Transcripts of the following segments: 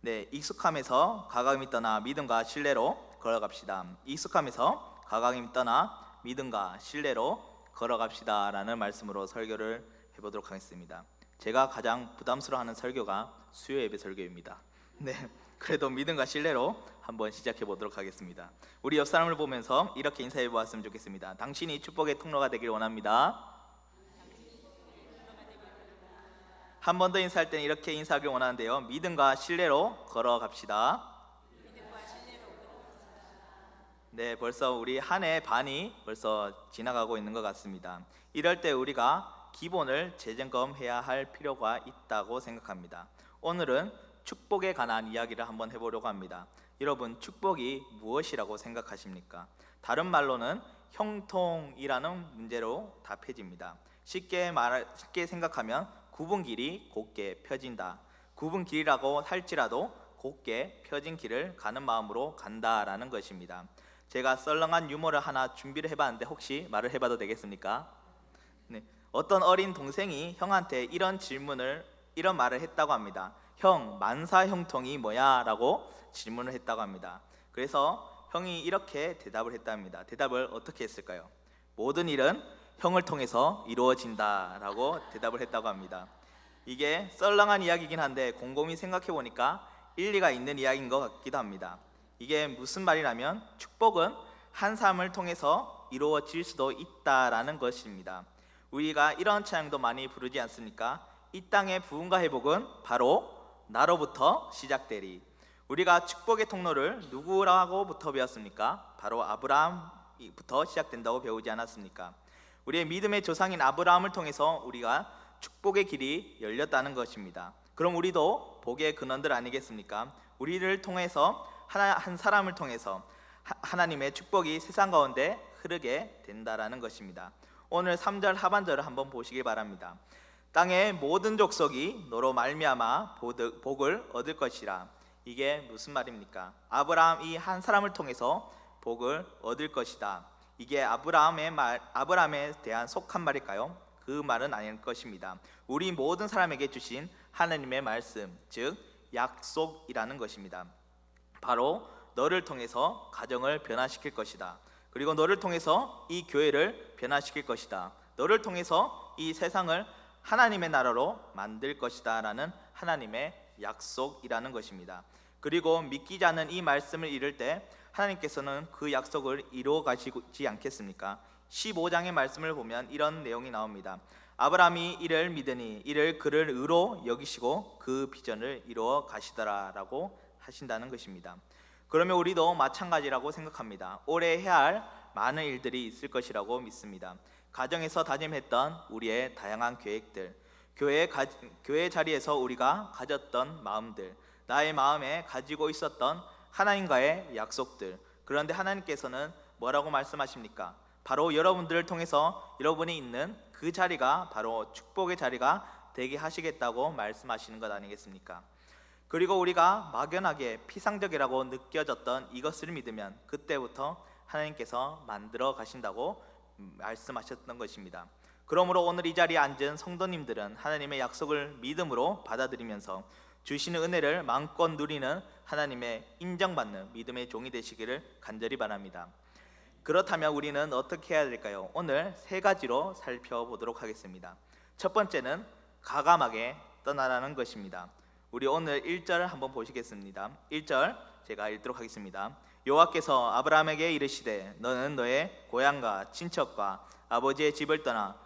네, 익숙함에서 가감이 떠나 믿음과 신뢰로 걸어갑시다. 익숙함에서 가감이 떠나 믿음과 신뢰로 걸어갑시다 라는 말씀으로 설교를 해보도록 하겠습니다. 제가 가장 부담스러워하는 설교가 수요 예배 설교입니다. 네, 그래도 믿음과 신뢰로 한번 시작해 보도록 하겠습니다. 우리 옆 사람을 보면서 이렇게 인사해 보았으면 좋겠습니다. 당신이 축복의 통로가 되길 원합니다. 한 번 더 인사할 때는 이렇게 인사하길 원하는데요. 믿음과 신뢰로 걸어갑시다. 네, 벌써 우리 한 해 반이 벌써 지나가고 있는 것 같습니다. 이럴 때 우리가 기본을 재점검해야 할 필요가 있다고 생각합니다. 오늘은 축복에 관한 이야기를 한번 해보려고 합니다. 여러분, 축복이 무엇이라고 생각하십니까? 다른 말로는 형통이라는 문제로 답해집니다. 쉽게 생각하면 굽은 길이 곧게 펴진다. 굽은 길이라고 할지라도 곧게 펴진 길을 가는 마음으로 간다라는 것입니다. 제가 썰렁한 유머를 하나 준비를 해봤는데 혹시 말을 해봐도 되겠습니까? 네, 어떤 어린 동생이 형한테 이런 말을 했다고 합니다. 형, 만사형통이 뭐야? 라고 질문을 했다고 합니다. 그래서 형이 이렇게 대답을 했답니다. 대답을 어떻게 했을까요? 모든 일은 형을 통해서 이루어진다 라고 대답을 했다고 합니다. 이게 썰렁한 이야기이긴 한데 곰곰이 생각해 보니까 일리가 있는 이야기인 것 같기도 합니다. 이게 무슨 말이냐면 축복은 한 사람을 통해서 이루어질 수도 있다라는 것입니다. 우리가 이런 찬양도 많이 부르지 않습니까? 이 땅의 부흥과 회복은 바로 나로부터 시작되리. 우리가 축복의 통로를 누구라고부터 배웠습니까? 바로 아브라함부터 시작된다고 배우지 않았습니까? 우리의 믿음의 조상인 아브라함을 통해서 우리가 축복의 길이 열렸다는 것입니다. 그럼 우리도 복의 근원들 아니겠습니까? 우리를 통해서 한 사람을 통해서 하나님의 축복이 세상 가운데 흐르게 된다라는 것입니다. 오늘 3절 하반절을 한번 보시기 바랍니다. 땅의 모든 족속이 너로 말미암아 복을 얻을 것이라. 이게 무슨 말입니까? 아브라함 이 한 사람을 통해서 복을 얻을 것이다. 이게 아브라함에 대한 속한 말일까요? 그 말은 아닐 것입니다. 우리 모든 사람에게 주신 하나님의 말씀, 즉 약속이라는 것입니다. 바로 너를 통해서 가정을 변화시킬 것이다. 그리고 너를 통해서 이 교회를 변화시킬 것이다. 너를 통해서 이 세상을 하나님의 나라로 만들 것이다 라는 하나님의 약속이라는 것입니다. 그리고 믿기지 않는 이 말씀을 이룰 때 하나님께서는 그 약속을 이루어 가시지 않겠습니까? 15장의 말씀을 보면 이런 내용이 나옵니다. 아브라함이 이를 믿으니 이를 그를 의로 여기시고 그 비전을 이루어 가시더라 라고 하신다는 것입니다. 그러면 우리도 마찬가지라고 생각합니다. 올해 해야 할 많은 일들이 있을 것이라고 믿습니다. 가정에서 다짐했던 우리의 다양한 계획들, 교회 자리에서 우리가 가졌던 마음들, 나의 마음에 가지고 있었던 하나님과의 약속들. 그런데 하나님께서는 뭐라고 말씀하십니까? 바로 여러분들을 통해서 여러분이 있는 그 자리가 바로 축복의 자리가 되게 하시겠다고 말씀하시는 것 아니겠습니까? 그리고 우리가 막연하게 피상적이라고 느껴졌던 이것을 믿으면 그때부터 하나님께서 만들어 가신다고 말씀하셨던 것입니다. 그러므로 오늘 이 자리에 앉은 성도님들은 하나님의 약속을 믿음으로 받아들이면서 주시는 은혜를 마음껏 누리는 하나님의 인정받는 믿음의 종이 되시기를 간절히 바랍니다. 그렇다면 우리는 어떻게 해야 될까요? 오늘 세 가지로 살펴보도록 하겠습니다. 첫 번째는 가감하게 떠나라는 것입니다. 우리 오늘 1절 한번 보시겠습니다. 1절 제가 읽도록 하겠습니다. 여호와께서 아브라함에게 이르시되 너는 너의 고향과 친척과 아버지의 집을 떠나.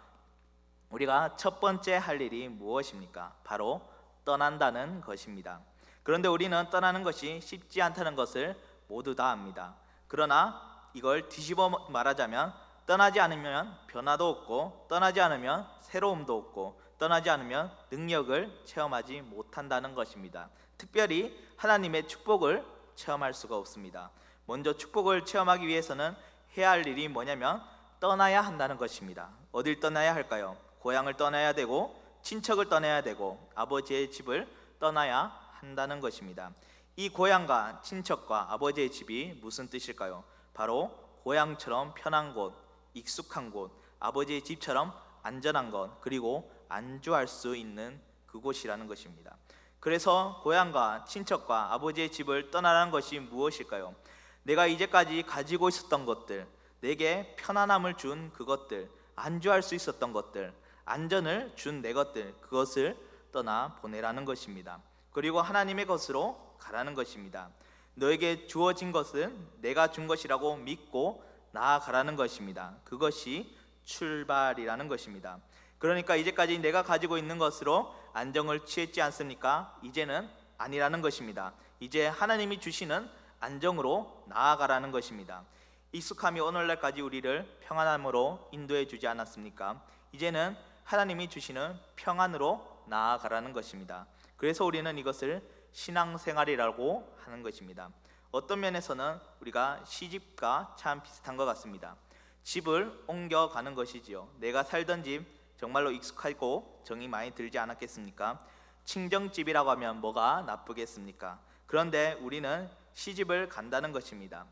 우리가 첫 번째 할 일이 무엇입니까? 바로 떠난다는 것입니다. 그런데 우리는 떠나는 것이 쉽지 않다는 것을 모두 다 압니다. 그러나 이걸 뒤집어 말하자면 떠나지 않으면 변화도 없고 떠나지 않으면 새로움도 없고 떠나지 않으면 능력을 체험하지 못한다는 것입니다. 특별히 하나님의 축복을 체험할 수가 없습니다. 먼저 축복을 체험하기 위해서는 해야 할 일이 뭐냐면 떠나야 한다는 것입니다. 어딜 떠나야 할까요? 고향을 떠나야 되고 친척을 떠나야 되고 아버지의 집을 떠나야 한다는 것입니다. 이 고향과 친척과 아버지의 집이 무슨 뜻일까요? 바로 고향처럼 편한 곳, 익숙한 곳, 아버지의 집처럼 안전한 것, 그리고 안주할 수 있는 그곳이라는 것입니다. 그래서 고향과 친척과 아버지의 집을 떠나라는 것이 무엇일까요? 내가 이제까지 가지고 있었던 것들, 내게 편안함을 준 그것들, 안주할 수 있었던 것들, 안전을 준 내 것들, 그것을 떠나 보내라는 것입니다. 그리고 하나님의 것으로 가라는 것입니다. 너에게 주어진 것은 내가 준 것이라고 믿고 나아가라는 것입니다. 그것이 출발이라는 것입니다. 그러니까 이제까지 내가 가지고 있는 것으로 안정을 취했지 않습니까? 이제는 아니라는 것입니다. 이제 하나님이 주시는 안정으로 나아가라는 것입니다. 익숙함이 오늘날까지 우리를 평안함으로 인도해 주지 않았습니까? 이제는 하나님이 주시는 평안으로 나아가라는 것입니다. 그래서 우리는 이것을 신앙생활이라고 하는 것입니다. 어떤 면에서는 우리가 시집과 참 비슷한 것 같습니다. 집을 옮겨가는 것이지요. 내가 살던 집 정말로 익숙하고 정이 많이 들지 않았겠습니까? 친정집이라고 하면 뭐가 나쁘겠습니까? 그런데 우리는 시집을 간다는 것입니다.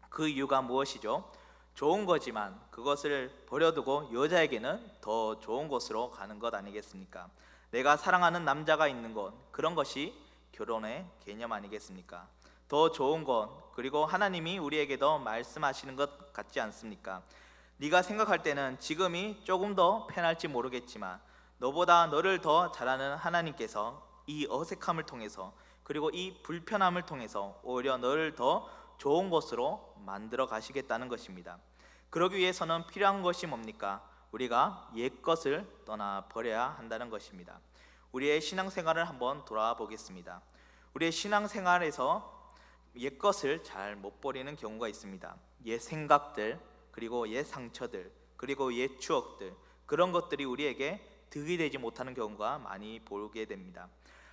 그 이유가 무엇이죠? 좋은 거지만 그것을 버려두고 여자에게는 더 좋은 곳으로 가는 것 아니겠습니까? 내가 사랑하는 남자가 있는 곳, 그런 것이 결혼의 개념 아니겠습니까? 더 좋은 것, 그리고 하나님이 우리에게도 말씀하시는 것 같지 않습니까? 네가 생각할 때는 지금이 조금 더 편할지 모르겠지만 너보다 너를 더 잘 아는 하나님께서 이 어색함을 통해서, 그리고 이 불편함을 통해서 오히려 너를 더 좋은 곳으로 만들어 가시겠다는 것입니다. 그러기 위해서는 필요한 것이 뭡니까? 우리가 옛 것을 떠나 버려야 한다는 것입니다. 우리의 신앙생활을 한번 돌아와 보겠습니다. 우리의 신앙생활에서 옛 것을 잘 못 버리는 경우가 있습니다. 옛 생각들, 그리고 옛 상처들, 그리고 옛 추억들, 그런 것들이 우리에게 득이 되지 못하는 경우가 많이 보게 됩니다.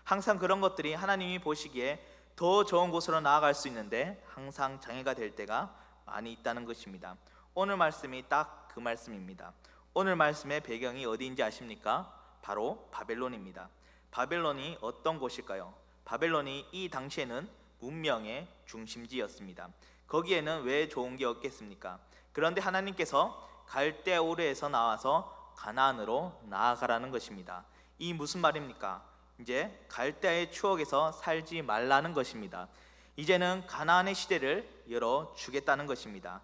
항상 그런 것들이 하나님이 보시기에 더 좋은 곳으로 나아갈 수 있는데 항상 장애가 될 때가 많이 있다는 것입니다. 오늘 말씀이 딱 그 말씀입니다. 오늘 말씀의 배경이 어디인지 아십니까? 바로 바벨론입니다. 바벨론이 어떤 곳일까요? 바벨론이 이 당시에는 문명의 중심지였습니다. 거기에는 왜 좋은 게 없겠습니까? 그런데 하나님께서 갈대우르에서 나와서 가나안으로 나아가라는 것입니다. 이 무슨 말입니까? 이제 갈대아의 추억에서 살지 말라는 것입니다. 이제는 가나안의 시대를 열어주겠다는 것입니다.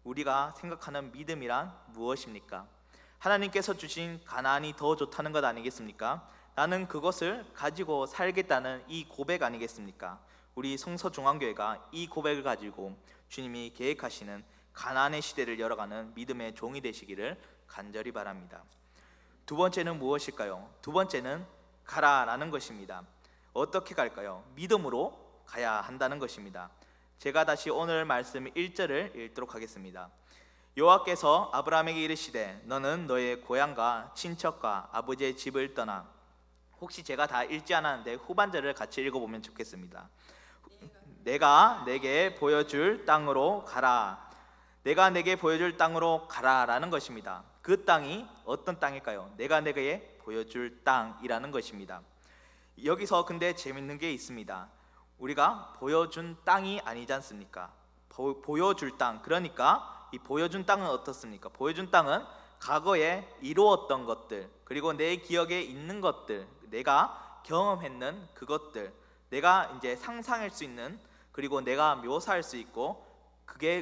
우리가 생각하는 믿음이란 무엇입니까? 하나님께서 주신 가나안이 더 좋다는 것 아니겠습니까? 나는 그것을 가지고 살겠다는 이 고백 아니겠습니까? 우리 성서중앙교회가 이 고백을 가지고 주님이 계획하시는 가나안의 시대를 열어가는 믿음의 종이 되시기를 간절히 바랍니다. 두 번째는 무엇일까요? 두 번째는 가라라는 것입니다. 어떻게 갈까요? 믿음으로 가야 한다는 것입니다. 제가 다시 오늘 말씀 1절을 읽도록 하겠습니다. 여호와께서 아브라함에게 이르시되 너는 너의 고향과 친척과 아버지의 집을 떠나. 혹시 제가 다 읽지 않았는데 후반절을 같이 읽어보면 좋겠습니다. 내가 내게 보여줄 땅으로 가라. 내가 내게 보여줄 땅으로 가라라는 것입니다. 그 땅이 어떤 땅일까요? 내가 내게 보여줄 땅이라는 것입니다. 여기서 근데 재밌는 게 있습니다. 우리가 보여준 땅이 아니지 않습니까? 보여줄 땅, 그러니까 이 보여준 땅은 어떻습니까? 보여준 땅은 과거에 이루었던 것들, 그리고 내 기억에 있는 것들, 내가 경험했는 그것들, 내가 이제 상상할 수 있는, 그리고 내가 묘사할 수 있고,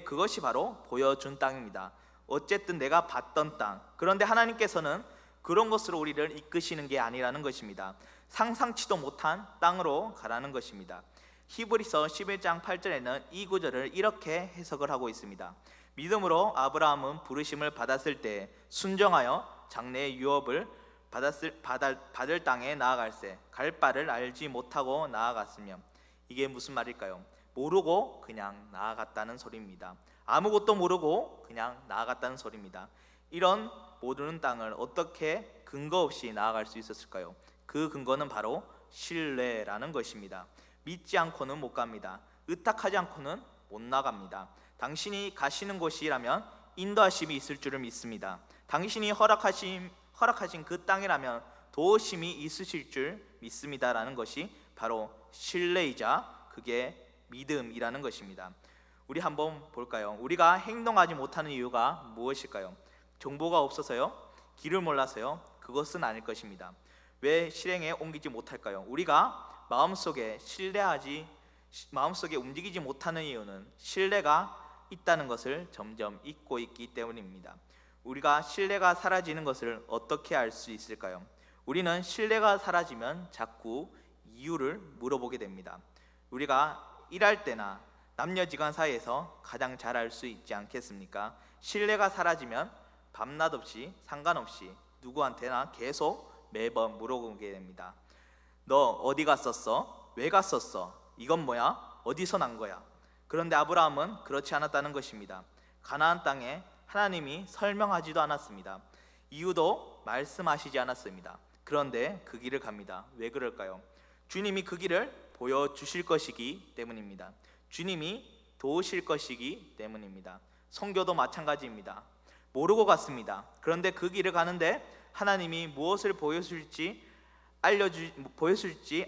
그것이 바로 보여준 땅입니다. 어쨌든 내가 봤던 땅. 그런데 하나님께서는 그런 것으로 우리를 이끄시는 게 아니라는 것입니다. 상상치도 못한 땅으로 가라는 것입니다. 히브리서 11장 8절에는 이 구절을 이렇게 해석을 하고 있습니다. 믿음으로 아브라함은 부르심을 받았을 때 순종하여 장래의 유업을 받을 땅에 나아갈새 갈 바를 알지 못하고 나아갔으며. 이게 무슨 말일까요? 모르고 그냥 나아갔다는 소리입니다. 아무것도 모르고 그냥 나아갔다는 소리입니다. 이런 모르는 땅을 어떻게 근거 없이 나아갈 수 있었을까요? 그 근거는 바로 신뢰라는 것입니다. 믿지 않고는 못 갑니다. 의탁하지 않고는 못 나갑니다. 당신이 가시는 곳이라면 인도하심이 있을 줄을 믿습니다. 당신이 허락하신 그 땅이라면 도우심이 있으실 줄 믿습니다라는 것이 바로 신뢰이자 그게 믿음이라는 것입니다. 우리 한번 볼까요? 우리가 행동하지 못하는 이유가 무엇일까요? 정보가 없어서요? 길을 몰라서요? 그것은 아닐 것입니다. 왜 실행에 옮기지 못할까요? 우리가 마음속에 움직이지 못하는 이유는 신뢰가 있다는 것을 점점 잊고 있기 때문입니다. 우리가 신뢰가 사라지는 것을 어떻게 알 수 있을까요? 우리는 신뢰가 사라지면 자꾸 이유를 물어보게 됩니다. 우리가 일할 때나 남녀지간 사이에서 가장 잘 알 수 있지 않겠습니까? 신뢰가 사라지면 밤낮 없이 상관없이 누구한테나 계속 매번 물어보게 됩니다. 너 어디 갔었어? 왜 갔었어? 이건 뭐야? 어디서 난 거야? 그런데 아브라함은 그렇지 않았다는 것입니다. 가나안 땅에 하나님이 설명하지도 않았습니다. 이유도 말씀하시지 않았습니다. 그런데 그 길을 갑니다. 왜 그럴까요? 주님이 그 길을 보여주실 것이기 때문입니다. 주님이 도우실 것이기 때문입니다. 선교도 마찬가지입니다. 모르고 갔습니다. 그런데 그 길을 가는데 하나님이 무엇을 보여줄지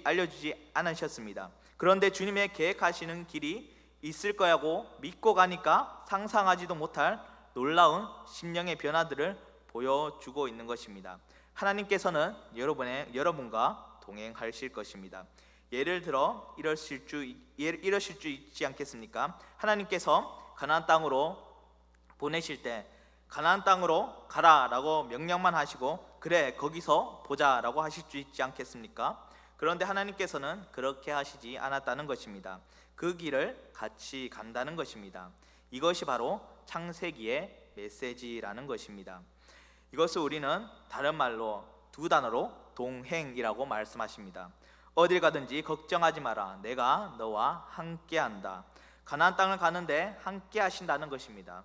알려주지 않으셨습니다. 그런데 주님의 계획하시는 길이 있을 거라고 믿고 가니까 상상하지도 못할 놀라운 심령의 변화들을 보여주고 있는 것입니다. 하나님께서는 여러분과 동행하실 것입니다. 예를 들어 이러실 수 있지 않겠습니까? 하나님께서 가나안 땅으로 보내실 때 가나안 땅으로 가라라고 명령만 하시고 그래 거기서 보자라고 하실 수 있지 않겠습니까? 그런데 하나님께서는 그렇게 하시지 않았다는 것입니다. 그 길을 같이 간다는 것입니다. 이것이 바로 창세기의 메시지라는 것입니다. 이것을 우리는 다른 말로 두 단어로 동행이라고 말씀하십니다. 어딜 가든지 걱정하지 마라. 내가 너와 함께한다. 가나안 땅을 가는데 함께 하신다는 것입니다.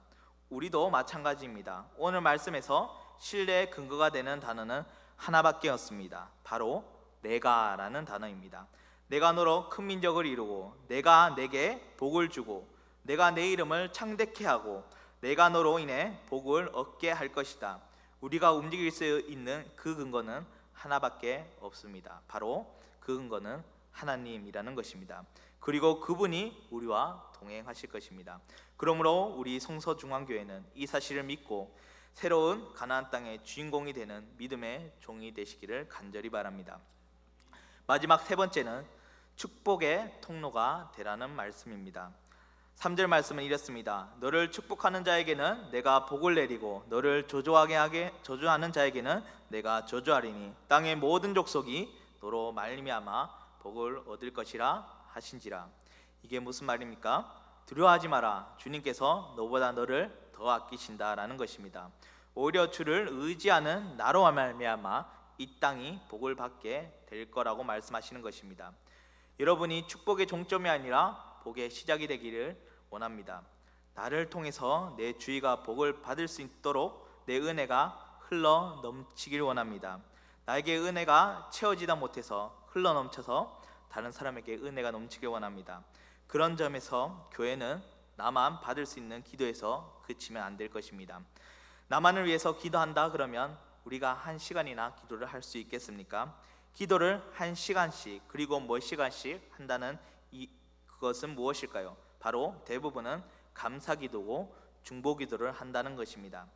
우리도 마찬가지입니다. 오늘 말씀에서 신뢰의 근거가 되는 단어는 하나밖에 없습니다. 바로 내가라는 단어입니다. 내가 너로 큰 민족을 이루고 내가 내게 복을 주고 내가 내 이름을 창대케 하고 내가 너로 인해 복을 얻게 할 것이다. 우리가 움직일 수 있는 그 근거는 하나밖에 없습니다. 바로 그 근거는 하나님이라는 것입니다. 그리고 그분이 우리와 동행하실 것입니다. 그러므로 우리 성서중앙교회는 이 사실을 믿고 새로운 가나안 땅의 주인공이 되는 믿음의 종이 되시기를 간절히 바랍니다. 마지막 세 번째는 축복의 통로가 되라는 말씀입니다. 3절 말씀은 이렇습니다. 너를 축복하는 자에게는 내가 복을 내리고 너를 저주하는 자에게는 내가 저주하리니 땅의 모든 족속이 너로 말미암아 복을 얻을 것이라 하신지라. 이게 무슨 말입니까? 두려워하지 마라. 주님께서 너보다 너를 더 아끼신다라는 것입니다. 오히려 주를 의지하는 나로 말미암아 이 땅이 복을 받게 될 거라고 말씀하시는 것입니다. 여러분이 축복의 종점이 아니라 복의 시작이 되기를 원합니다. 나를 통해서 내 주위가 복을 받을 수 있도록 내 은혜가 흘러 넘치길 원합니다. 나에게 은혜가 채워지다 못해서 흘러 넘쳐서 다른 사람에게 은혜가 넘치길 원합니다. 그런 점에서 교회는 나만 받을 수 있는 기도에서 그치면 안 될 것입니다. 나만을 위해서 기도한다 그러면 우리가 1시간이나 기도를 할 수 있겠습니까? 기도를 1시간씩 그리고 몇 시간씩 한다는 그것은 무엇일까요? 바로 대부분은 감사기도고 중보기도를 한다는 것입니다.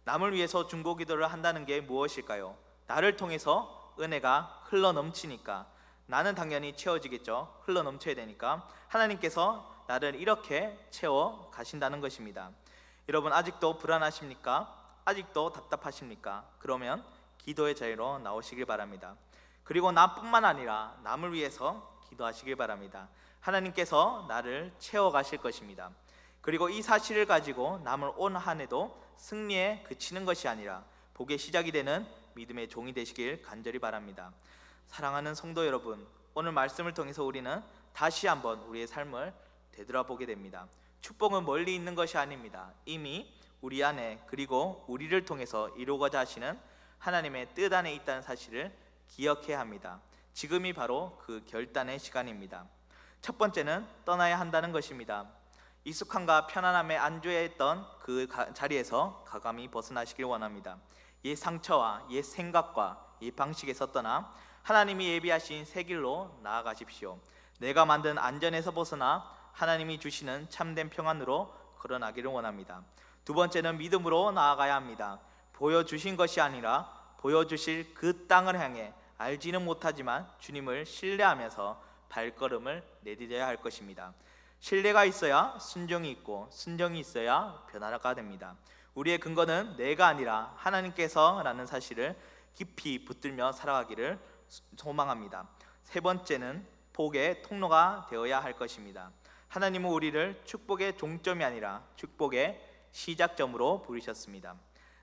남을 위해서 중보기도를 한다는 게 무엇일까요? 나를 통해서 은혜가 흘러 넘치니까 나는 당연히 채워지겠죠. 흘러 넘쳐야 되니까 하나님께서 나를 이렇게 채워 가신다는 것입니다. 여러분 아직도 불안하십니까? 아직도 답답하십니까? 그러면 기도의 자리로 나오시길 바랍니다. 그리고 나뿐만 아니라 남을 위해서 기도하시길 바랍니다. 하나님께서 나를 채워 가실 것입니다. 그리고 이 사실을 가지고 남을 온 한 해도 승리에 그치는 것이 아니라 복의 시작이 되는 믿음의 종이 되시길 간절히 바랍니다. 사랑하는 성도 여러분, 오늘 말씀을 통해서 우리는 다시 한번 우리의 삶을 되돌아보게 됩니다. 축복은 멀리 있는 것이 아닙니다. 이미 우리 안에 그리고 우리를 통해서 이루고자 하시는 하나님의 뜻 안에 있다는 사실을 기억해야 합니다. 지금이 바로 그 결단의 시간입니다. 첫 번째는 떠나야 한다는 것입니다. 익숙함과 편안함에 안주해 있던 그 자리에서 과감히 벗어나시길 원합니다. 옛 상처와 옛 생각과 옛 방식에서 떠나 하나님이 예비하신 새 길로 나아가십시오. 내가 만든 안전에서 벗어나 하나님이 주시는 참된 평안으로 걸어나기를 원합니다. 두 번째는 믿음으로 나아가야 합니다. 보여주신 것이 아니라 보여주실 그 땅을 향해 알지는 못하지만 주님을 신뢰하면서 발걸음을 내디뎌야 할 것입니다. 신뢰가 있어야 순종이 있고 순종이 있어야 변화가 됩니다. 우리의 근거는 내가 아니라 하나님께서라는 사실을 깊이 붙들며 살아가기를 소망합니다. 세 번째는 복의 통로가 되어야 할 것입니다. 하나님은 우리를 축복의 종점이 아니라 축복의 시작점으로 부르셨습니다.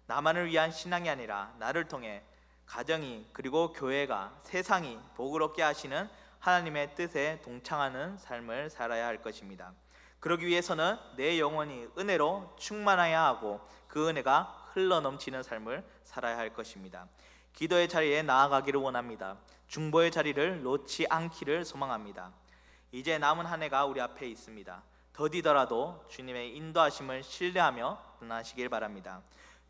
나만을 위한 신앙이 아니라 나를 통해 가정이 그리고 교회가 세상이 복을 얻게 하시는 하나님의 뜻에 동참하는 삶을 살아야 할 것입니다. 그러기 위해서는 내 영혼이 은혜로 충만해야 하고 그 은혜가 흘러넘치는 삶을 살아야 할 것입니다. 기도의 자리에 나아가기를 원합니다. 중보의 자리를 놓지 않기를 소망합니다. 이제 남은 한 해가 우리 앞에 있습니다. 더디더라도 주님의 인도하심을 신뢰하며 떠나시길 바랍니다.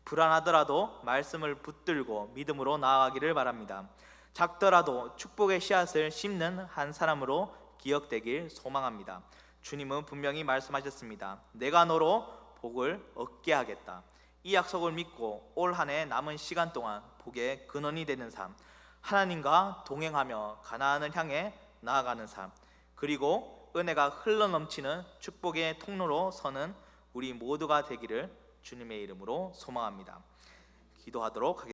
불안하더라도 말씀을 붙들고 믿음으로 나아가기를 바랍니다. 작더라도 축복의 씨앗을 심는 한 사람으로 기억되길 소망합니다. 주님은 분명히 말씀하셨습니다. 내가 너로 복을 얻게 하겠다. 이 약속을 믿고 올 한 해 남은 시간 동안 복의 근원이 되는 삶, 하나님과 동행하며 가나안을 향해 나아가는 삶, 그리고 은혜가 흘러넘치는 축복의 통로로 서는 우리 모두가 되기를 주님의 이름으로 소망합니다. 기도하도록 하겠습니다.